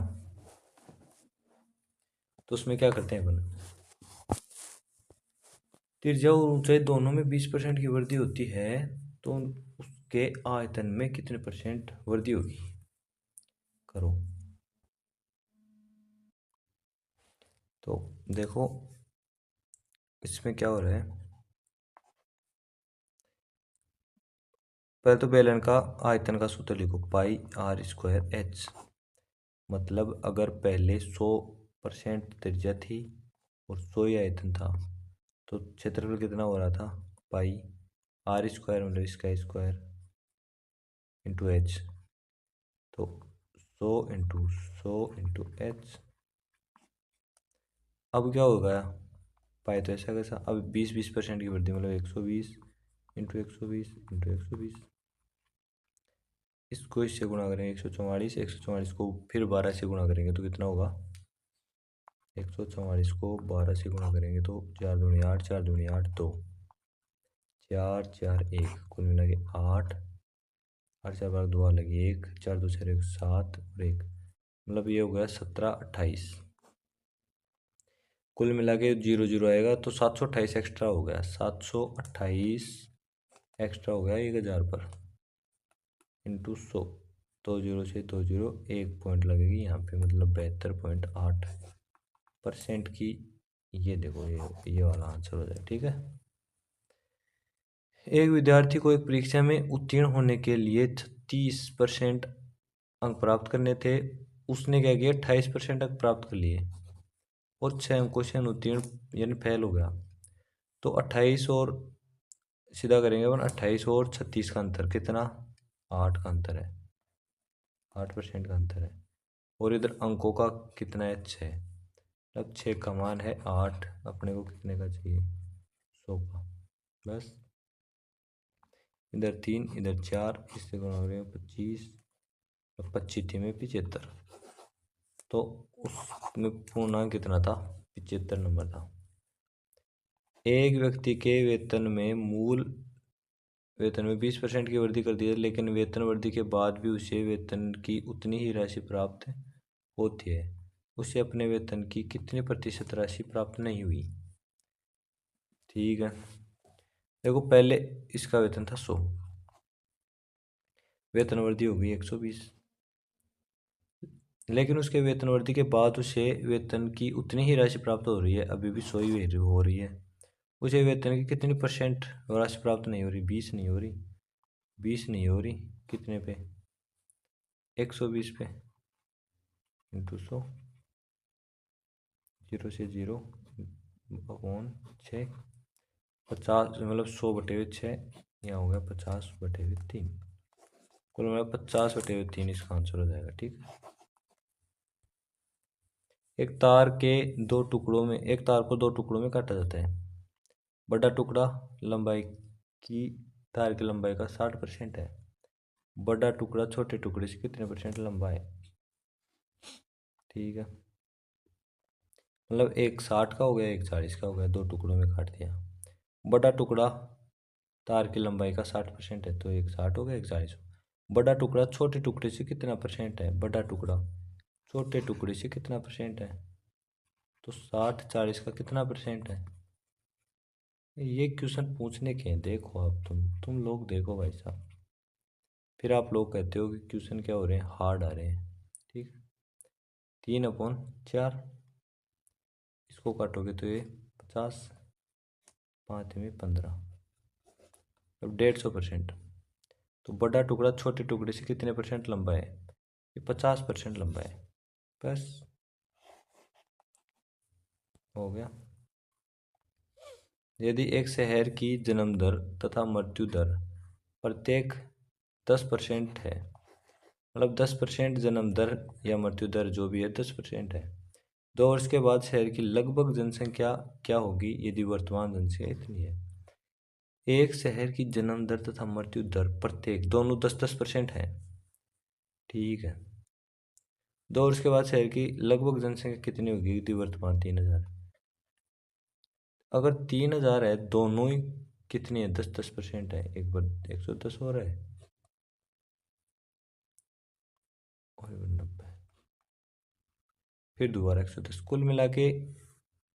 तो उसमें क्या करते हैं अपन? त्रिज्या और ऊंचाई दोनों में 20% की वृद्धि होती है, तो उसके आयतन में कितने परसेंट वृद्धि होगी? करो। तो देखो इसमें क्या हो रहा है, पहले तो बेलन का आयतन का सूत्र लिखो, पाई आर स्क्वायर एच। मतलब अगर पहले 100% त्रिज्या थी और 100 ही आयतन था तो क्षेत्रफल कितना हो रहा था, पाई आर स्क्वायर मतलब इसका स्क्वायर इंटू एच। तो 100 इंटू 100 इंटू एच। अब क्या होगा, पाई तो ऐसा कैसा, अब 20-20% की वृद्धि मतलब 120 इंटू 120 इंटू 120। इसको इससे गुणा करेंगे 144 को फिर 12 से गुणा करेंगे तो कितना होगा, 144 को 12 से गुणा करेंगे तो 4 दूनी 8, 4 दूनी 8, 2, 4 4 1, कुल मिला के 8, 8 4 12 2 लगी 1, 4 2 4 1 7 और 1, मतलब ये हो गया 17 28। कुल मिला के 0 0 आएगा तो 728 एक्स्ट्रा हो गया, 728 एक्स्ट्रा हो गया 1000 पर इंटू 100। 2 0 से 2 0, 1 पॉइंट लगेगी यहाँ पे, मतलब 72.8% की। ये देखो ये वाला आंसर हो जाए, ठीक है। एक विद्यार्थी को एक परीक्षा में उत्तीर्ण होने के लिए 36% अंक प्राप्त करने थे, उसने क्या किया 28% अंक प्राप्त कर लिए और 6 अंकों से अनुत्तीर्ण यानी फेल हो गया। तो 28 और सीधा करेंगे अपन, 28 और 36 का अंतर कितना, 8 का अंतर है, 8% का अंतर है। और इधर अंकों का कितना है, 6। अब 6 का मान है 8, अपने को कितने का चाहिए, 100 का। बस इधर 3 इधर 4, इससे गुणा हो रहे हैं 25, 25 में 75। तो उसमें पूर्णांक कितना था, 75 नंबर था। एक व्यक्ति के वेतन में 20% की वृद्धि कर दी है, लेकिन वेतन वृद्धि के बाद भी उसे वेतन की उतनी ही राशि प्राप्त होती है। उसे अपने वेतन की कितनी प्रतिशत राशि प्राप्त नहीं हुई। ठीक है, देखो पहले इसका वेतन था 100, वेतन वृद्धि हो गई 120, लेकिन उसके वेतन वृद्धि के बाद उसे वेतन की उतनी ही राशि प्राप्त हो रही है, अभी भी 100 ही हो रही है। उसे वेतन की कितनी परसेंट राशि प्राप्त नहीं हो रही, 20 नहीं हो रही, 20 नहीं हो रही, कितने पे, 120 पे इंटू 100, 0 से 0 अपॉन 6, 50 मतलब 100/6, यहाँ हो गया 50/3, कुल मिला 50/3 इसका आंसर हो जाएगा, ठीक है। एक तार को दो टुकड़ों में काटा जाता है। बड़ा टुकड़ा लंबाई की तार की लंबाई का 60% है, बड़ा टुकड़ा छोटे टुकड़े से कितने परसेंट लंबा है। ठीक है, मतलब एक 60 का हो गया एक 40 का हो गया, दो टुकड़ों में काट दिया। बड़ा टुकड़ा तार की लंबाई का 60% है तो एक 60 हो गया एक 40 हो गया। बड़ा टुकड़ा छोटे टुकड़े से कितना परसेंट है, बड़ा टुकड़ा छोटे टुकड़े से कितना परसेंट है, तो 60 40 का कितना परसेंट है। ये क्वेश्चन पूछने के हैं, देखो आप तुम लोग देखो भाई साहब, फिर आप लोग कहते हो कि क्वेश्चन क्या हो रहे हैं, हार्ड आ रहे हैं। ठीक, 3/4, इसको काटोगे तो ये 50, 5 में 15, अब 150%। तो बड़ा टुकड़ा छोटे टुकड़े से कितने परसेंट लंबा है, ये 50% लंबा है। बस हो गया। यदि एक शहर की जन्म दर तथा मृत्यु दर प्रत्येक 10% है, मतलब 10% जन्म दर या मृत्यु दर जो भी है 10% है, 2 वर्ष के बाद शहर की लगभग जनसंख्या क्या होगी यदि वर्तमान जनसंख्या इतनी है। एक शहर की जन्म दर तथा मृत्यु दर प्रत्येक दोनों 10-10% है। ठीक है, 2 वर्ष के बाद शहर की लगभग जनसंख्या कितनी होगी यदि वर्तमान 3000 है। अगर 3000 है, दोनों ही कितनी है, 10-10% है, एक बार 110 हो रहा है और 90, फिर दोबारा 110, कुल मिला के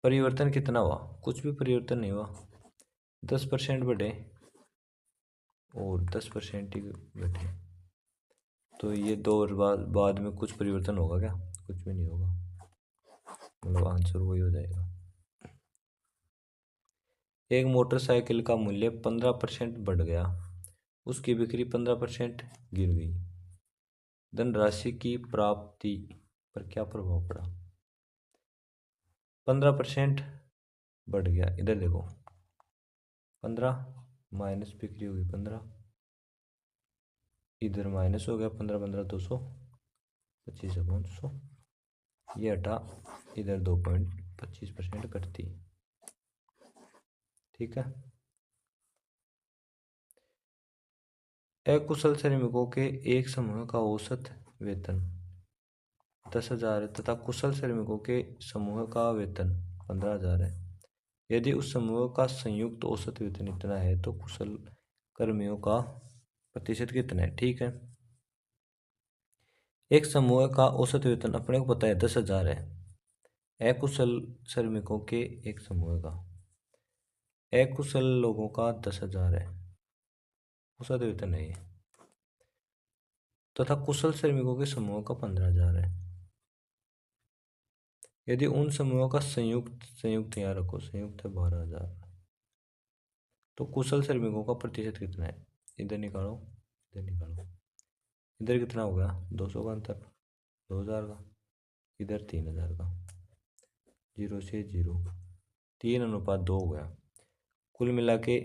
परिवर्तन कितना हुआ, कुछ भी परिवर्तन नहीं हुआ, 10% बढ़े और 10% ही घटे। तो ये 2 और बाद में कुछ परिवर्तन होगा क्या? कुछ भी नहीं होगा, मतलब आंसर वही हो जाएगा। एक मोटरसाइकिल का मूल्य 15% बढ़ गया, उसकी बिक्री 15% गिर गई। धनराशि की प्राप्ति पर क्या प्रभाव पड़ा? 15% बढ़ गया, इधर देखो 15 माइनस बिक्री होगी 15, इधर माइनस हो गया 15 15 200, 25/100, ये हटा, इधर 2.25% कटती। ठीक है। अकुशल श्रमिकों के एक समूह का औसत वेतन 10,000 है तथा कुशल श्रमिकों के समूह का वेतन 15,000 है। यदि उस समूह का संयुक्त औसत वेतन इतना है तो कुशल कर्मियों का प्रतिशत कितना है? ठीक है। एक समूह का औसत वेतन अपने को पता है 10,000 है। अकुशल श्रमिकों के एक समूह का, अकुशल लोगों का 10,000 है औसत वेतन है ये, तथा कुशल श्रमिकों के समूह का 15,000 है। यदि उन समूहों का संयुक्त यहाँ रखो, संयुक्त है 12,000, तो कुशल श्रमिकों का प्रतिशत कितना है? इधर निकालो, इधर निकालो, इधर कितना हो गया? 200 का अंतर, 2,000 का, इधर 3,000 का, 0 से 0, 3:2 हो गया। कुल मिला के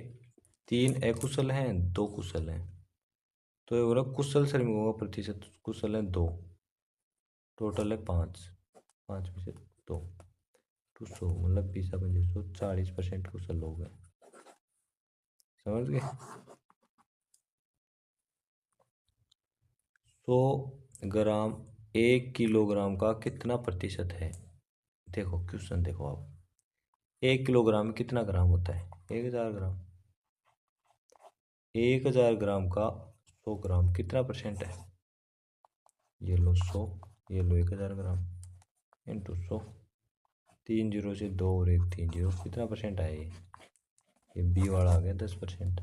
3 अकुशल हैं, 2 कुशल हैं, तो ये हो रहा कुशल श्रमिकों का प्रतिशत, कुशल है 2, टोटल है 5, 5 में से 2 तो 100, मतलब 20/25, 40% कुशल लोग हैं। समझ गए? 100 ग्राम 1 किलोग्राम का कितना प्रतिशत है? देखो क्वेश्चन देखो आप, 1 किलोग्राम में कितना ग्राम होता है? 1,000 ग्राम। 1,000 ग्राम का 100 ग्राम कितना परसेंट है? ये लो 100, ये लो 1,000 ग्राम इंटू 100, 3 जीरो से 2 और 1 3 जीरो, कितना परसेंट आया ये बी वाला आ गया 10%।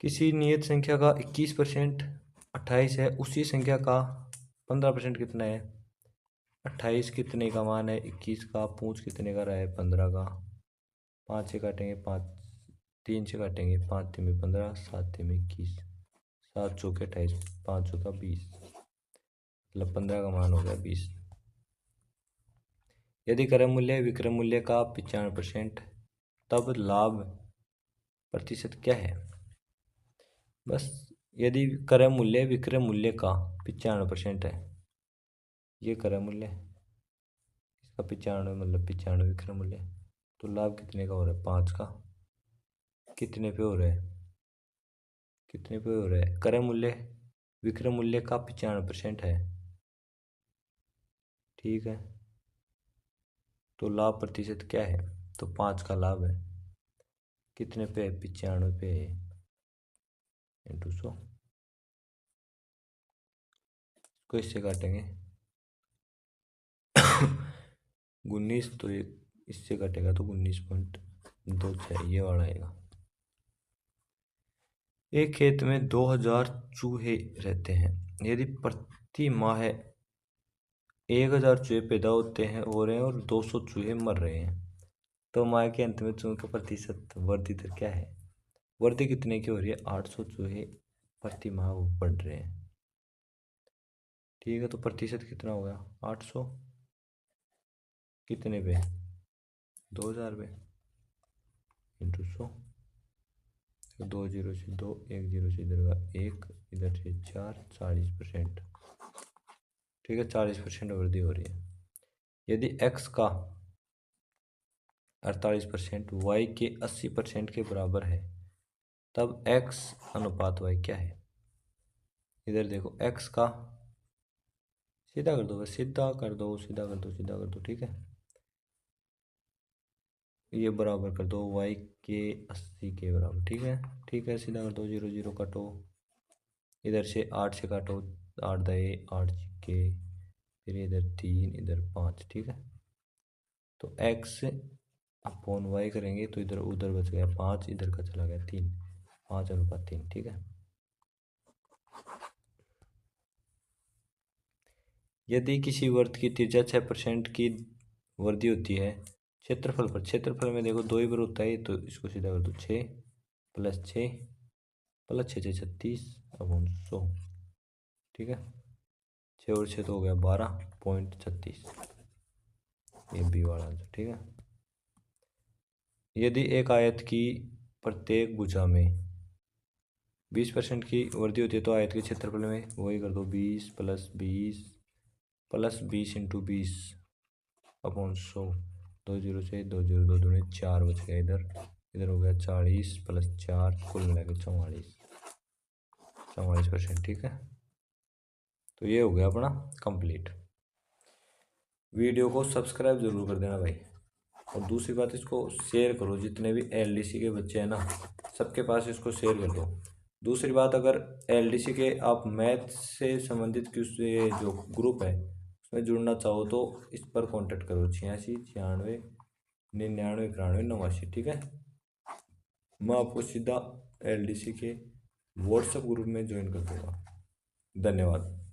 किसी नियत संख्या का 21% 28 है, उसी संख्या का 15% कितना है? 28 कितने का मान है? 21 का। पूछ कितने का रहा है? 15 का। 5 से काटेंगे 5, 3 से काटेंगे 5 3 में 15, 7 3 में 21, 7 चौके 28, 5 चौका 20, मतलब 15 का मान हो गया 20। यदि क्रय मूल्य विक्रय मूल्य का 95%, तब लाभ प्रतिशत क्या है? बस, यदि क्रय मूल्य विक्रय मूल्य का 95% है, ये क्रय मूल्य, इसका 95 मतलब 95 विक्रय मूल्य, तो लाभ कितने का हो रहा है? 5 का। कितने पे हो रहा है? कितने पे हो रहा है? क्रय मूल्य विक्रय मूल्य का 95% है, ठीक है, तो लाभ प्रतिशत क्या है? तो 5 का लाभ है, कितने पे? 95 पे है, इंटू 100, इसको इससे काटेंगे 19, तो ये इससे कटेगा तो 19.26 ये वाला आएगा। एक खेत में 2,000 चूहे रहते हैं। यदि प्रति माह 1,000 चूहे पैदा हो रहे हैं और 200 चूहे मर रहे हैं, तो माह के अंत में चूहों का प्रतिशत वृद्धि दर क्या है? वृद्धि कितने की हो रही है? 800 चूहे प्रति माह बढ़ रहे हैं, ठीक है, तो प्रतिशत कितना हो गया? 800 कितने पे? 2,000 पे, इंटू 100, तो 2 जीरो से 2, 1 जीरो से इधर का 1, इधर से 4, 40%, ठीक है, 40% वृद्धि हो रही है। यदि x का 48% y के 80% के बराबर है, तब x अनुपात y क्या है? इधर देखो x का, सीधा कर दो, बस सीधा कर दो, सीधा कर दो, सीधा कर दो, ठीक है, ये बराबर कर दो y के 80 के बराबर, ठीक है, ठीक है, सीधा कर दो, 0 0 काटो, इधर से 8 से काटो, 8 दे 8 के, फिर इधर 3 इधर 5, ठीक है, तो x अपॉन वाई करेंगे तो इधर उधर बच गया 5, इधर का चला गया 3, 5 अनुपात 3, ठीक है। यदि किसी वर्त की त्रिज्या 6% की वृद्धि होती है क्षेत्रफल पर, क्षेत्रफल में देखो 2 ही बार होता है तो इसको सीधा कर दो 6 + 6 + 6 = 36/100। ठीक है, 6 और 6 तो हो गया 12.36, ये बी वाला आंसर। ठीक है, यदि एक आयत की प्रत्येक भुजा में 20% की वृद्धि होती है तो आयत के क्षेत्रफल में वही कर दो 20 + 20 + 20 × 20/100। 2 0 से 2 0 2 दूनी 4 बच गया, इधर इधर हो गया 40 + 4 कुल मिला के 44%। ठीक है, तो ये हो गया अपना कंप्लीट। वीडियो को सब्सक्राइब जरूर कर देना भाई, और दूसरी बात इसको शेयर करो, जितने भी एलडीसी के बच्चे हैं ना सबके पास इसको शेयर कर दो। दूसरी बात, अगर एलडीसी के आप मैथ से संबंधित कुछ ये जो ग्रुप है उसमें जुड़ना चाहो तो इस पर कांटेक्ट करो 86 96 99 91 89। ठीक है, मैं आपको सीधा एलडीसी के व्हाट्सएप ग्रुप में ज्वाइन कर दूँगा। धन्यवाद।